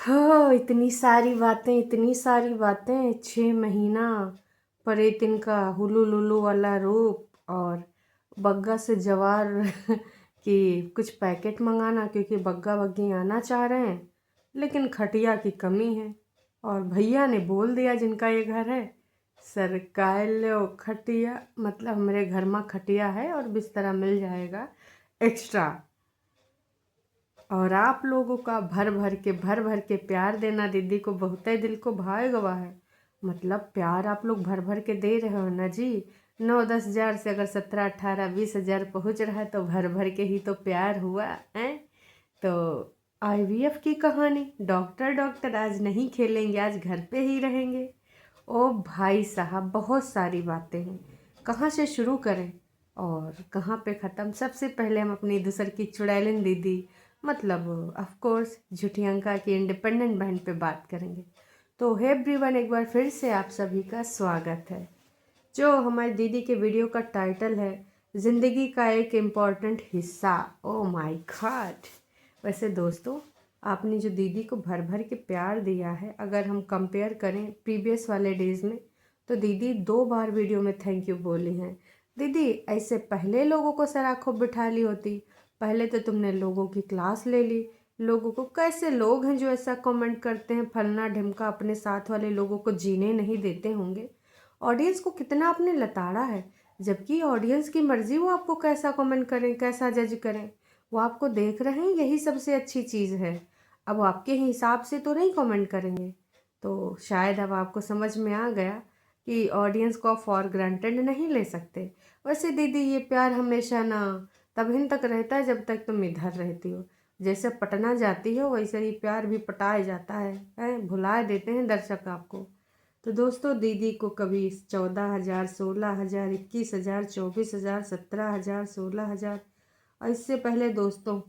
हो इतनी सारी बातें 6 महीना परे तिनका हुलू लुलू वाला रूप और बग्गा से जवार कि कुछ पैकेट मंगाना क्योंकि बग्गा बग्गी आना चाह रहे हैं, लेकिन खटिया की कमी है। और भैया ने बोल दिया जिनका ये घर है, सरकार लो खटिया, मतलब मेरे घर में खटिया है और बिस्तरा मिल जाएगा एक्स्ट्रा। और आप लोगों का भर भर के प्यार देना दीदी को बहुत ही दिल को भाए गवा है। मतलब प्यार आप लोग भर भर के दे रहे हो ना जी। 9-10 हज़ार से अगर 17-18-20 हज़ार पहुँच रहा है तो भर भर के ही तो प्यार हुआ है। तो आईवीएफ की कहानी, डॉक्टर डॉक्टर आज नहीं खेलेंगे, आज घर पे ही रहेंगे। ओ भाई साहब, बहुत सारी बातें हैं, कहाँ से शुरू करें और कहाँ पे ख़त्म। सबसे पहले हम अपनी दूसर की चुड़ैलिन दीदी, मतलब ऑफ कोर्स झूठी अंका की इंडिपेंडेंट बहन पे बात करेंगे। तो हे एवरीवन, एक बार फिर से आप सभी का स्वागत है। जो हमारी दीदी के वीडियो का टाइटल है ज़िंदगी का एक इम्पॉर्टेंट हिस्सा। Oh my God. वैसे दोस्तों, आपने जो दीदी को भर भर के प्यार दिया है, अगर हम कंपेयर करें प्रीवियस वाले डेज़ में, तो दीदी 2 बार वीडियो में थैंक यू बोली हैं। दीदी ऐसे पहले लोगों को सर आँखों बिठा ली होती, पहले तो तुमने लोगों की क्लास ले ली। लोगों को, कैसे लोग हैं जो ऐसा कमेंट करते हैं, फलना ढिमका अपने साथ वाले लोगों को जीने नहीं देते होंगे। ऑडियंस को कितना आपने लताड़ा है, जबकि ऑडियंस की मर्जी वो आपको कैसा कमेंट करें, कैसा जज करें। वो आपको देख रहे हैं, यही सबसे अच्छी चीज़ है। अब वो आपके हिसाब से तो नहीं कमेंट करेंगे। तो शायद अब आपको समझ में आ गया कि ऑडियंस को आप फॉर ग्रांटेड नहीं ले सकते। वैसे दीदी, ये प्यार हमेशा ना तभी तक रहता है जब तक तुम इधर रहती हो। जैसे पटना जाती हो वैसे ही प्यार भी पटाया जाता है, भुला देते हैं दर्शक आपको। तो दोस्तों, दीदी को कभी 14,000, 16,000, 21,000, 24,000, 17,000, 16,000, और इससे पहले दोस्तों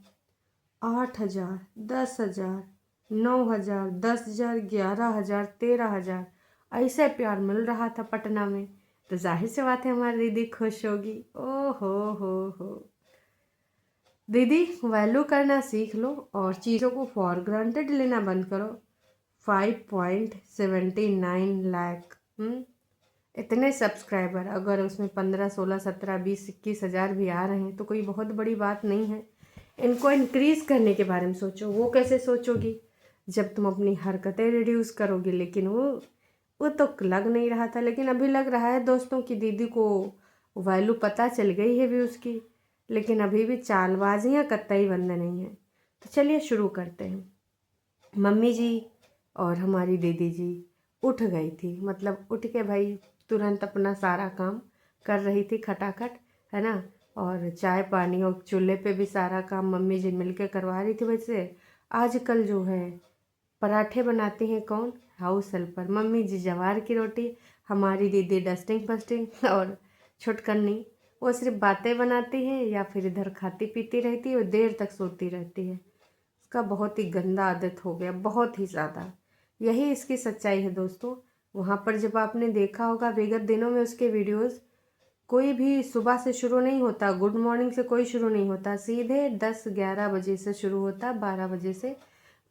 8,000, 10,000, 9,000, 10,000, 11,000, 13,000 ऐसे प्यार मिल रहा था पटना में। तो जाहिर सी बात है हमारी दीदी खुश होगी। ओ हो। दीदी, वैल्यू करना सीख लो और चीज़ों को फॉर ग्रांटेड लेना बंद करो। 5.79 लाख, इतने सब्सक्राइबर, अगर उसमें 15, 16, 17, 20, 21 हज़ार भी आ रहे हैं तो कोई बहुत बड़ी बात नहीं है। इनको इंक्रीज़ करने के बारे में सोचो। वो कैसे सोचोगी जब तुम अपनी हरकतें रिड्यूस करोगे। लेकिन वो तो लग नहीं रहा था, लेकिन अभी लग रहा है दोस्तों कि दीदी को वैल्यू पता चल गई है व्यूज़ की। लेकिन अभी भी चालबाजियाँ कतई बंद नहीं है। तो चलिए शुरू करते हैं। मम्मी जी और हमारी दीदी जी उठ गई थी, मतलब उठ के भाई तुरंत अपना सारा काम कर रही थी खटाखट, है ना। और चाय पानी और चूल्हे पे भी सारा काम मम्मी जी मिलके करवा रही थी। वैसे आजकल जो है पराठे बनाती हैं कौन, हाउस हेल्पर। मम्मी जी जवार की रोटी, हमारी दीदी डस्टिंग फस्टिंग, और छुटकन्नी वो सिर्फ बातें बनाती हैं या फिर इधर खाती पीती रहती है और देर तक सोती रहती है। उसका बहुत ही गंदा आदत हो गया, बहुत ही ज़्यादा। यही इसकी सच्चाई है दोस्तों। वहाँ पर जब आपने देखा होगा विगत दिनों में उसके वीडियोस, कोई भी सुबह से शुरू नहीं होता, गुड मॉर्निंग से कोई शुरू नहीं होता, सीधे 10-11 बजे से शुरू होता, 12 बजे से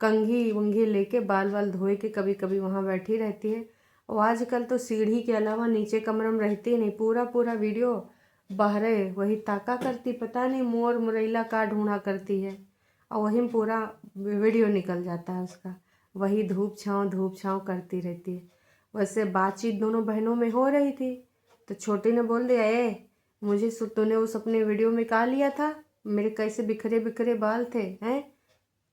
कंघी वंघी लेके बाल वाल धोए के कभी कभी वहाँ बैठी रहती है। और आजकल तो सीढ़ी के अलावा नीचे कमरे में रहती ही नहीं, पूरा पूरा वीडियो बाहरे वही ताका करती, पता नहीं मोर मुरैला का ढूंढा करती है, और वहीं पूरा वीडियो निकल जाता है उसका। वही धूप छाँव करती रहती है। वैसे बातचीत दोनों बहनों में हो रही थी, तो छोटी ने बोल दिया, मुझे तूने उस अपने वीडियो में कहा लिया था, मेरे कैसे बिखरे बिखरे बाल थे, हैं।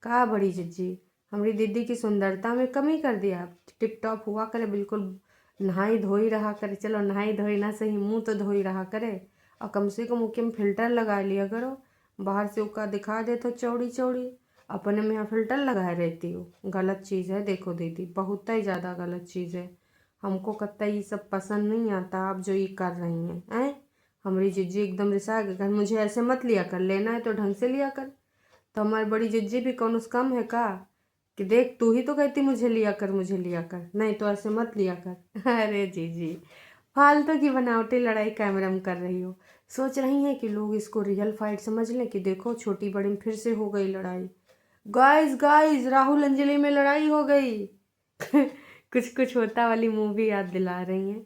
कहा बड़ी जिज्जी, हमारी दीदी की सुंदरता में कमी कर दिया। टिप टॉप हुआ करे, बिल्कुल नहाई धोई रहा करे। चलो नहाई धोई ना सही, मुंह तो धोई रहा करे, और कम से कम मुँह में फिल्टर लगा लिया करो। बाहर से उसका दिखा दे तो चौड़ी चौड़ी, अपने में यहाँ फिल्टर लगाए रहती हो। गलत चीज़ है देखो दीदी, बहुत ही ज़्यादा गलत चीज़ है। हमको कतई ये सब पसंद नहीं आता आप जो ये कर रही हैं। हमारी जिज्जी एकदम रिसा गई, मुझे ऐसे मत लिया कर, लेना है तो ढंग से लिया कर। तो हमारी बड़ी जिज्जी भी कौन उस कम है का, कि देख तू ही तो कहती मुझे लिया कर, मुझे लिया कर, नहीं तो ऐसे मत लिया कर। अरे जीजी, फालतू की बनावटी लड़ाई कैमरा में कर रही हो। सोच रही हैं कि लोग इसको रियल फाइट समझ लें कि देखो छोटी बड़ी में फिर से हो गई लड़ाई। गाइस गाइस राहुल अंजलि में लड़ाई हो गई। कुछ कुछ होता वाली मूवी याद दिला रही हैं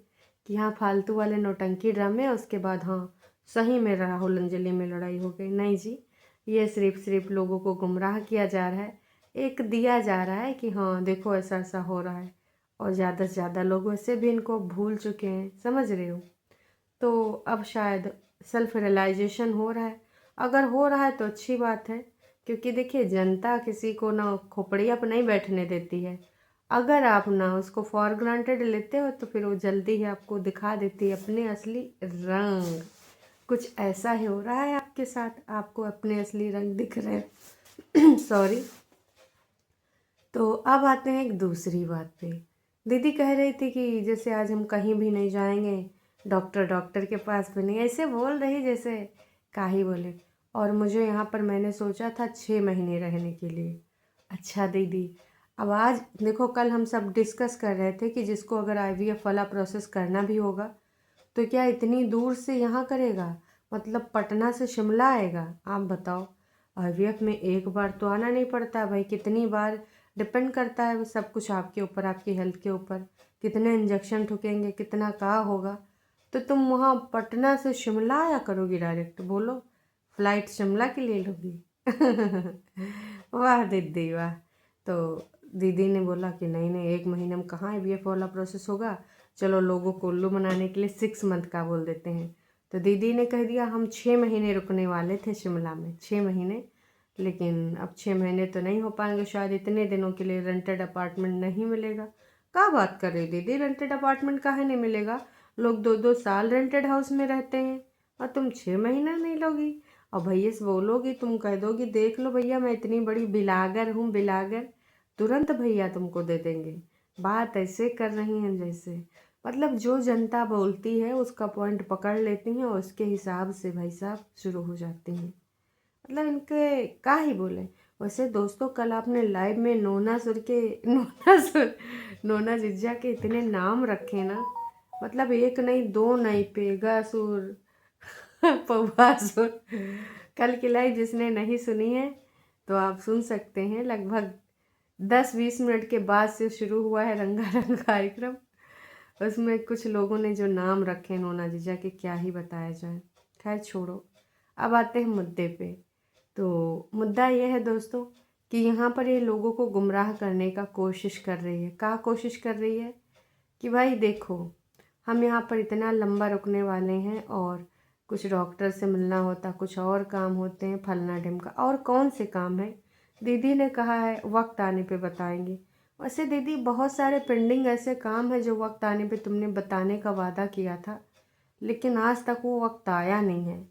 कि हाँ फालतू वाले नौटंकी ड्रामे, उसके बाद हाँ सही में राहुल अंजलि में लड़ाई हो गई। नहीं जी, ये सिर्फ लोगों को गुमराह किया जा रहा है, एक दिया जा रहा है कि हाँ देखो ऐसा ऐसा हो रहा है, और ज़्यादा से ज़्यादा लोग वैसे भी इनको भूल चुके हैं, समझ रहे हो। तो अब शायद सेल्फ रियलाइजेशन हो रहा है, अगर हो रहा है तो अच्छी बात है, क्योंकि देखिए जनता किसी को ना खोपड़िया पर नहीं बैठने देती है। अगर आप ना उसको फॉर ग्रांटेड लेते हो तो फिर वो जल्दी ही आपको दिखा देती है अपने असली रंग। कुछ ऐसा ही हो रहा है आपके साथ, आपको अपने असली रंग दिख रहे हैं। सॉरी। तो अब आते हैं एक दूसरी बात पे। दीदी कह रही थी कि जैसे आज हम कहीं भी नहीं जाएंगे, डॉक्टर डॉक्टर के पास भी नहीं, ऐसे बोल रही जैसे काहे बोले। और मुझे यहाँ पर मैंने सोचा था 6 महीने रहने के लिए। अच्छा दीदी, अब आज देखो कल हम सब डिस्कस कर रहे थे कि जिसको अगर IVF वाला प्रोसेस करना भी होगा तो क्या इतनी दूर से यहाँ करेगा, मतलब पटना से शिमला आएगा। आप बताओ, IVF में एक बार तो आना नहीं पड़ता भाई, कितनी बार डिपेंड करता है सब कुछ आपके ऊपर, आपकी हेल्थ के ऊपर, कितने इंजेक्शन ठुकेंगे, कितना का होगा। तो तुम वहाँ पटना से शिमला आया करोगी डायरेक्ट, बोलो फ्लाइट शिमला के लिए लोगी। वाह दीदी वाह। तो दीदी ने बोला कि नहीं नहीं 1 महीने में कहाँ IVF वाला प्रोसेस होगा, चलो लोगों को उल्लू बनाने के लिए 6 मंथ का बोल देते हैं। तो दीदी ने कह दिया हम 6 महीने रुकने वाले थे शिमला में, 6 महीने, लेकिन अब 6 महीने तो नहीं हो पाएंगे शायद, इतने दिनों के लिए रेंटेड अपार्टमेंट नहीं मिलेगा। क्या बात कर रही दीदी, रेंटेड अपार्टमेंट काहे नहीं मिलेगा, लोग 2-2 साल रेंटेड हाउस में रहते हैं, और तुम 6 महीना नहीं लोगी। और भैया से बोलोगी, तुम कह दोगी देख लो भैया मैं इतनी बड़ी बिलागर हूँ, बिलागर, तुरंत भैया तुमको दे देंगे। बात ऐसे कर रही हैं जैसे, मतलब जो जनता बोलती है उसका पॉइंट पकड़ लेती हैं और उसके हिसाब से भाई साहब शुरू हो जाती हैं। मतलब इनके क्या ही बोले। वैसे दोस्तों कल आपने लाइव में नोना जिज्जा के इतने नाम रखे ना, मतलब एक नहीं दो नहीं, पेगासुर, पौवासुर। कल की लाइव जिसने नहीं सुनी है तो आप सुन सकते हैं, लगभग 10-20 मिनट के बाद से शुरू हुआ है रंगारंग कार्यक्रम। उसमें कुछ लोगों ने जो नाम रखे नोना जीजा के, क्या ही बताया जाए। खैर छोड़ो, अब आते हैं मुद्दे पे। तो मुद्दा ये है दोस्तों कि यहाँ पर ये लोगों को गुमराह करने का कोशिश कर रही है। क्या कोशिश कर रही है कि भाई देखो हम यहाँ पर इतना लंबा रुकने वाले हैं, और कुछ डॉक्टर से मिलना होता, कुछ और काम होते हैं, फलना ढिमका, और कौन से काम है। दीदी ने कहा है वक्त आने पे बताएंगे। वैसे दीदी बहुत सारे पेंडिंग ऐसे काम है जो वक्त आने पे तुमने बताने का वादा किया था, लेकिन आज तक वो वक्त आया नहीं है।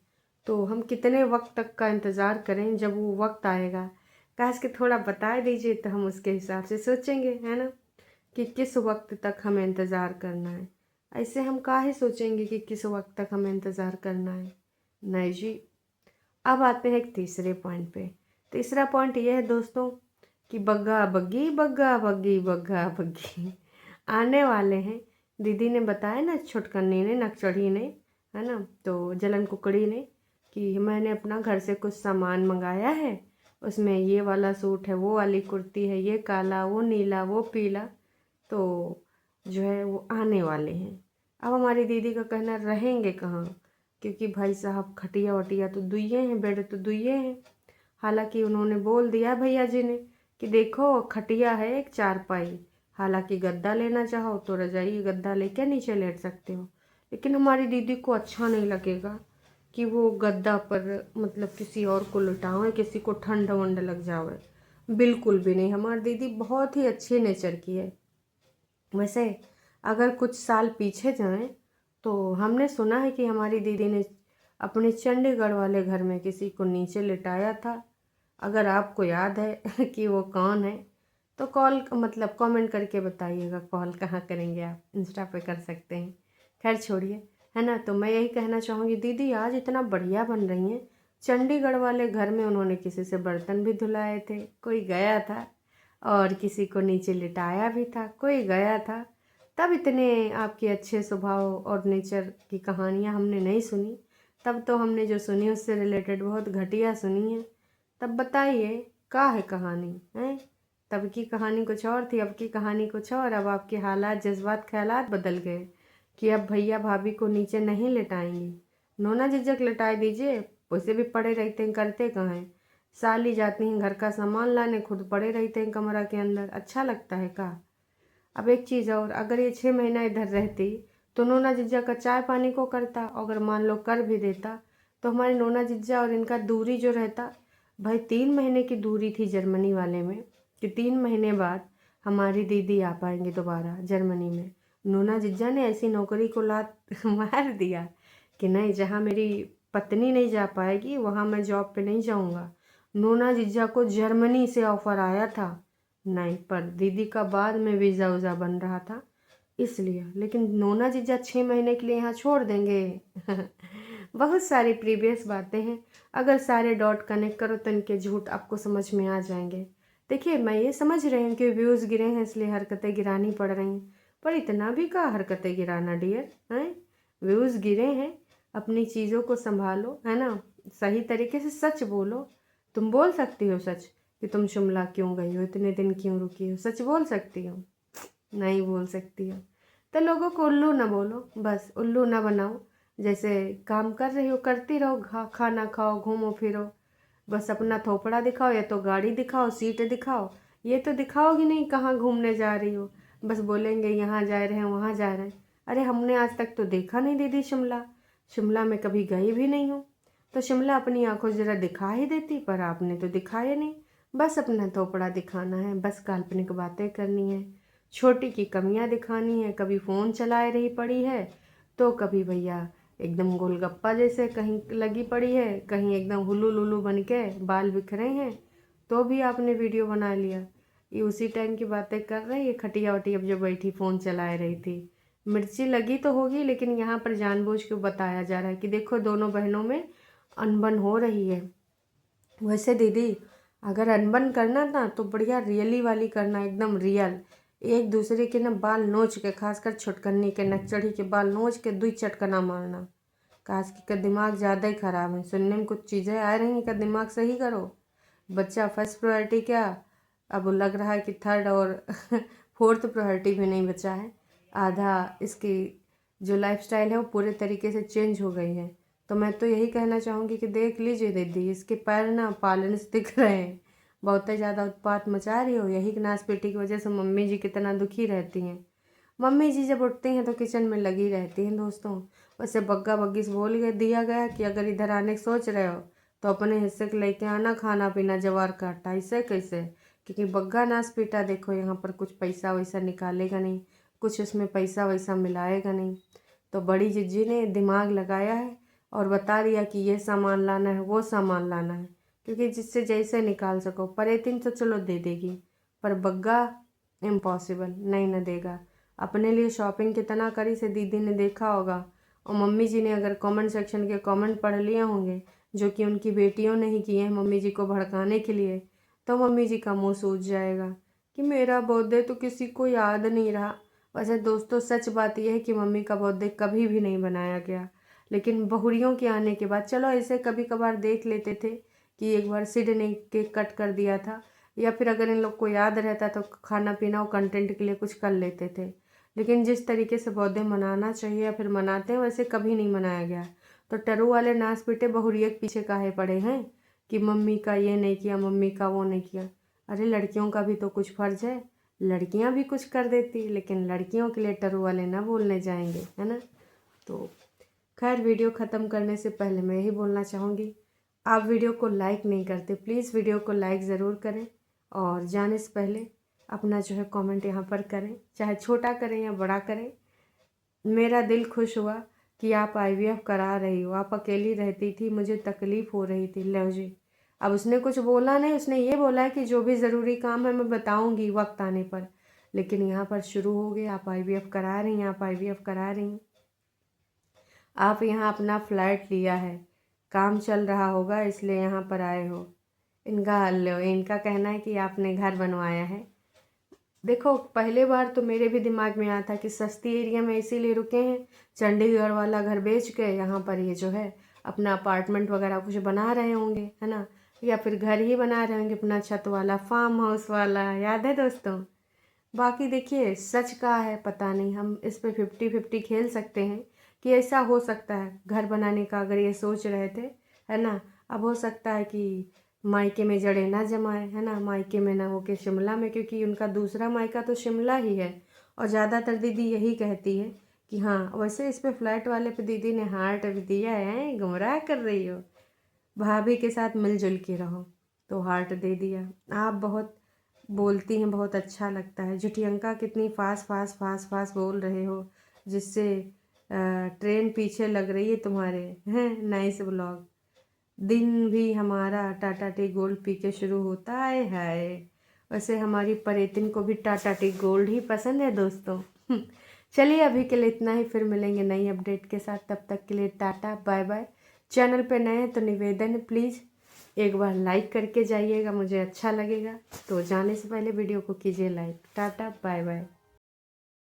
तो हम कितने वक्त तक का इंतज़ार करें, जब वो वक्त आएगा काश कि थोड़ा बता दीजिए तो हम उसके हिसाब से सोचेंगे, है ना, कि किस वक्त तक हमें इंतज़ार करना है। ऐसे हम काहे सोचेंगे कि किस वक्त तक हमें इंतज़ार करना है। नहीं जी। अब आते हैं एक तीसरे पॉइंट पे। तीसरा पॉइंट ये है दोस्तों कि बग्गा बग्गी बग्गा बग्गी बग्गा बग्गी आने वाले हैं। दीदी ने बताया ना, छुटकन्नी ने, नकचढ़ी ने, है ना, तो जलन कुकड़ी ने, कि मैंने अपना घर से कुछ सामान मंगाया है, उसमें ये वाला सूट है, वो वाली कुर्ती है, ये काला, वो नीला, वो पीला, तो जो है वो आने वाले हैं। अब हमारी दीदी का कहना रहेंगे कहाँ, क्योंकि भाई साहब खटिया वटिया तो दुइये हैं, बेड तो दुइये हैं। हालांकि उन्होंने बोल दिया भैया जी ने कि देखो खटिया है एक चारपाई, हालांकि गद्दा लेना चाहो तो रजाई गद्दा लेके नीचे लेट सकते हो, लेकिन हमारी दीदी को अच्छा नहीं लगेगा कि वो गद्दा पर मतलब किसी और को लुटावे, किसी को ठंड वंड लग जावे। बिल्कुल भी नहीं, हमारी दीदी बहुत ही अच्छे नेचर की है। वैसे अगर कुछ साल पीछे जाएं तो हमने सुना है कि हमारी दीदी ने अपने चंडीगढ़ वाले घर में किसी को नीचे लिटाया था। अगर आपको याद है कि वो कौन है तो कॉल मतलब कमेंट करके बताइएगा। कॉल कहाँ करेंगे आप, इंस्टा पे कर सकते हैं। खैर छोड़िए, है ना। तो मैं यही कहना चाहूँगी, दीदी आज इतना बढ़िया बन रही हैं। चंडीगढ़ वाले घर में उन्होंने किसी से बर्तन भी धुलाए थे, कोई गया था, और किसी को नीचे लिटाया भी था, कोई गया था। तब इतने आपके अच्छे स्वभाव और नेचर की कहानियाँ हमने नहीं सुनी। तब तो हमने जो सुनी उससे रिलेटेड बहुत घटिया सुनी है। तब बताइए का है कहानी है। तब की कहानी कुछ और थी, अब की कहानी कुछ और। अब आपके हालात, जज्बात, ख्यालात बदल गए कि अब भैया भाभी को नीचे नहीं लिटाएंगी। नोना झिझक लिटाए दीजिए, वैसे भी पड़े रहते हैं, करते कहाँ हैं। साली जाती हैं घर का सामान लाने, खुद पड़े रहते हैं कमरा के अंदर। अच्छा लगता है का। अब एक चीज़ और, अगर ये 6 महीना इधर रहती तो नोना जिज्जा का चाय पानी को करता। अगर मान लो कर भी देता तो हमारे नोना जिज्जा और इनका दूरी जो रहता, भाई 3 महीने की दूरी थी जर्मनी वाले में, कि 3 महीने बाद हमारी दीदी आ पाएंगे दोबारा जर्मनी में। नोना जिज्जा ने ऐसी नौकरी को लात मार दिया कि नहीं, जहाँ मेरी पत्नी नहीं जा पाएगी वहाँ मैं जॉब पे नहीं जाऊँगा। नोना जिज्जा को जर्मनी से ऑफ़र आया था, नहीं, पर दीदी का बाद में वीज़ा वूज़ा बन रहा था इसलिए। लेकिन नोना जीजा 6 महीने के लिए यहाँ छोड़ देंगे। बहुत सारी प्रीवियस बातें हैं, अगर सारे डॉट कनेक्ट करो तो इनके झूठ आपको समझ में आ जाएंगे। देखिए, मैं ये समझ रही हूँ कि व्यूज़ गिरे हैं इसलिए हरकतें गिरानी पड़ रही हैं, पर इतना भी का हरकतें गिराना डियर हैं। व्यूज़ गिरे हैं, अपनी चीज़ों को संभालो, है ना। सही तरीके से सच बोलो। तुम बोल सकती हो सच कि तुम शिमला क्यों गई हो, इतने दिन क्यों रुकी हो, सच बोल सकती हो? नहीं बोल सकती हो तो लोगों को उल्लू ना बोलो, बस उल्लू ना बनाओ। जैसे काम कर रही हो करती रहो, खाना खाओ, घूमो फिरो, बस अपना थोपड़ा दिखाओ, या तो गाड़ी दिखाओ, सीट दिखाओ। ये तो दिखाओगी नहीं कहाँ घूमने जा रही हो, बस बोलेंगे यहाँ जा रहे हैं वहाँ जा रहे हैं। अरे हमने आज तक तो देखा नहीं दीदी शिमला, शिमला में कभी गई भी नहीं हो, तो शिमला अपनी आंखों जरा दिखा ही देती, पर आपने तो दिखाया नहीं। बस अपना थोपड़ा दिखाना है, बस काल्पनिक बातें करनी है, छोटी की कमियां दिखानी है। कभी फ़ोन चलाए रही पड़ी है, तो कभी भैया एकदम गोलगप्पा जैसे कहीं लगी पड़ी है, कहीं एकदम हुलू लुलू बन के बाल बिखरे हैं, तो भी आपने वीडियो बना लिया। ये उसी टाइम की बातें कर रही है, खटिया वटिया जो बैठी फ़ोन चलाए रही थी। मिर्ची लगी तो होगी, लेकिन यहाँ पर जानबूझ के बताया जा रहा है कि देखो दोनों बहनों में अनबन हो रही है। वैसे दीदी, अगर अनबन करना ना तो बढ़िया रियली वाली करना, एकदम रियल। एक दूसरे के ना बाल नोच के, खासकर छुटकन्नी के नकचढ़ी के बाल नोच के दुई चटकना मारना। काश की का दिमाग ज़्यादा ही ख़राब है, सुनने में कुछ चीज़ें आ रही हैं, का दिमाग सही करो। बच्चा फर्स्ट प्रायोरिटी क्या, अब लग रहा है कि थर्ड और फोर्थ प्रायोरिटी भी नहीं बचा है। आधा इसकी जो लाइफस्टाइल है वो पूरे तरीके से चेंज हो गई है। तो मैं तो यही कहना चाहूँगी कि देख लीजिए दीदी, इसके पैर ना पालन से दिख रहे हैं, बहुत ही ज़्यादा उत्पात मचा रही हो। यही नाश पेटी की वजह से मम्मी जी कितना दुखी रहती हैं। मम्मी जी जब उठती हैं तो किचन में लगी रहती हैं दोस्तों। वैसे बग्गा बग्गी से बोल गए दिया गया कि अगर इधर आने की सोच रहे हो तो अपने हिस्से के लेके आना, खाना पीना जवार का आटा। इससे कैसे, क्योंकि बग्गा नाश पीटा देखो यहाँ पर कुछ पैसा वैसा निकालेगा नहीं, कुछ उसमें पैसा वैसा मिलाएगा नहीं। तो बड़ी जिज्जी ने दिमाग लगाया है और बता दिया कि ये सामान लाना है, वो सामान लाना है, क्योंकि जिससे जैसे निकाल सको। परेतिन तो चलो दे देगी, पर बग्गा इम्पॉसिबल, नहीं न देगा। अपने लिए शॉपिंग कितना करी से दीदी ने देखा होगा, और मम्मी जी ने अगर कमेंट सेक्शन के कमेंट पढ़ लिए होंगे जो कि उनकी बेटियों ने ही किए हैं मम्मी जी को भड़काने के लिए, तो मम्मी जी का मुंह सूज जाएगा कि मेरा बर्थडे तो किसी को याद नहीं रहा। वैसे दोस्तों, सच बात यह है कि मम्मी का बर्थडे कभी भी नहीं बनाया गया, लेकिन बहुरियों के आने के बाद चलो ऐसे कभी कभार देख लेते थे कि एक बार सिड ने केक कट कर दिया था, या फिर अगर इन लोग को याद रहता तो खाना पीना और कंटेंट के लिए कुछ कर लेते थे। लेकिन जिस तरीके से बर्थडे मनाना चाहिए या फिर मनाते हैं वैसे कभी नहीं मनाया गया। तो टरू वाले नाच पीटे बहुरिया के पीछे काहे पड़े हैं कि मम्मी का ये नहीं किया, मम्मी का वो नहीं किया। अरे लड़कियों का भी तो कुछ फ़र्ज है, लड़कियां भी कुछ कर देती, लेकिन लड़कियों के लिए टरू वाले ना बोलने जाएंगे, है ना। तो खैर, वीडियो ख़त्म करने से पहले मैं यही बोलना चाहूँगी, आप वीडियो को लाइक नहीं करते, प्लीज़ वीडियो को लाइक ज़रूर करें, और जाने से पहले अपना जो है कमेंट यहाँ पर करें, चाहे छोटा करें या बड़ा करें। मेरा दिल खुश हुआ कि आप IVF करा रही हो, आप अकेली रहती थी, मुझे तकलीफ़ हो रही थी। लो जी, अब उसने कुछ बोला नहीं, उसने ये बोला है कि जो भी ज़रूरी काम है मैं बताऊँगी वक्त आने पर। लेकिन यहाँ पर शुरू हो गया, आप IVF करा रही हैं, आप IVF करा रही हैं। आप यहाँ अपना फ्लैट लिया है, काम चल रहा होगा इसलिए यहाँ पर आए हो। इनका कहना है कि आपने घर बनवाया है। देखो, पहले बार तो मेरे भी दिमाग में आया था कि सस्ती एरिया में इसीलिए रुके हैं, चंडीगढ़ वाला घर बेच के यहाँ पर ये जो है अपना अपार्टमेंट वगैरह कुछ बना रहे होंगे, है ना। या फिर घर ही बना रहे होंगे अपना छत वाला, फार्म हाउस वाला, याद है दोस्तों। बाकी देखिए सच का है पता नहीं, हम इस पे 50-50 खेल सकते हैं कि ऐसा हो सकता है घर बनाने का अगर ये सोच रहे थे, है ना। अब हो सकता है कि मायके में जड़ें ना जमाए, है ना, मायके में ना होके शिमला में, क्योंकि उनका दूसरा मायका तो शिमला ही है। और ज़्यादातर दीदी यही कहती है कि हाँ, वैसे इस पे फ्लैट वाले पे दीदी ने हार्ट भी दिया है, गुमराह कर रही हो, भाभी के साथ मिलजुल के रहो, तो हार्ट दे दिया। आप बहुत बोलती हैं, बहुत अच्छा लगता है। जुटियंका कितनी फास्ट फास्ट फास्ट फास्ट बोल रहे हो, जिससे ट्रेन पीछे लग रही है तुम्हारे, हैं। Nice blog. दिन भी हमारा टाटा टी गोल्ड पी के शुरू होता है। वैसे हमारी परेतिन को भी टाटा टी गोल्ड ही पसंद है दोस्तों। चलिए अभी के लिए इतना ही, फिर मिलेंगे नई अपडेट के साथ। तब तक के लिए टाटा बाय बाय। चैनल पे नए हैं तो निवेदन है, प्लीज़ एक बार लाइक करके जाइएगा, मुझे अच्छा लगेगा। तो जाने से पहले वीडियो को कीजिए लाइक। Tata bye bye.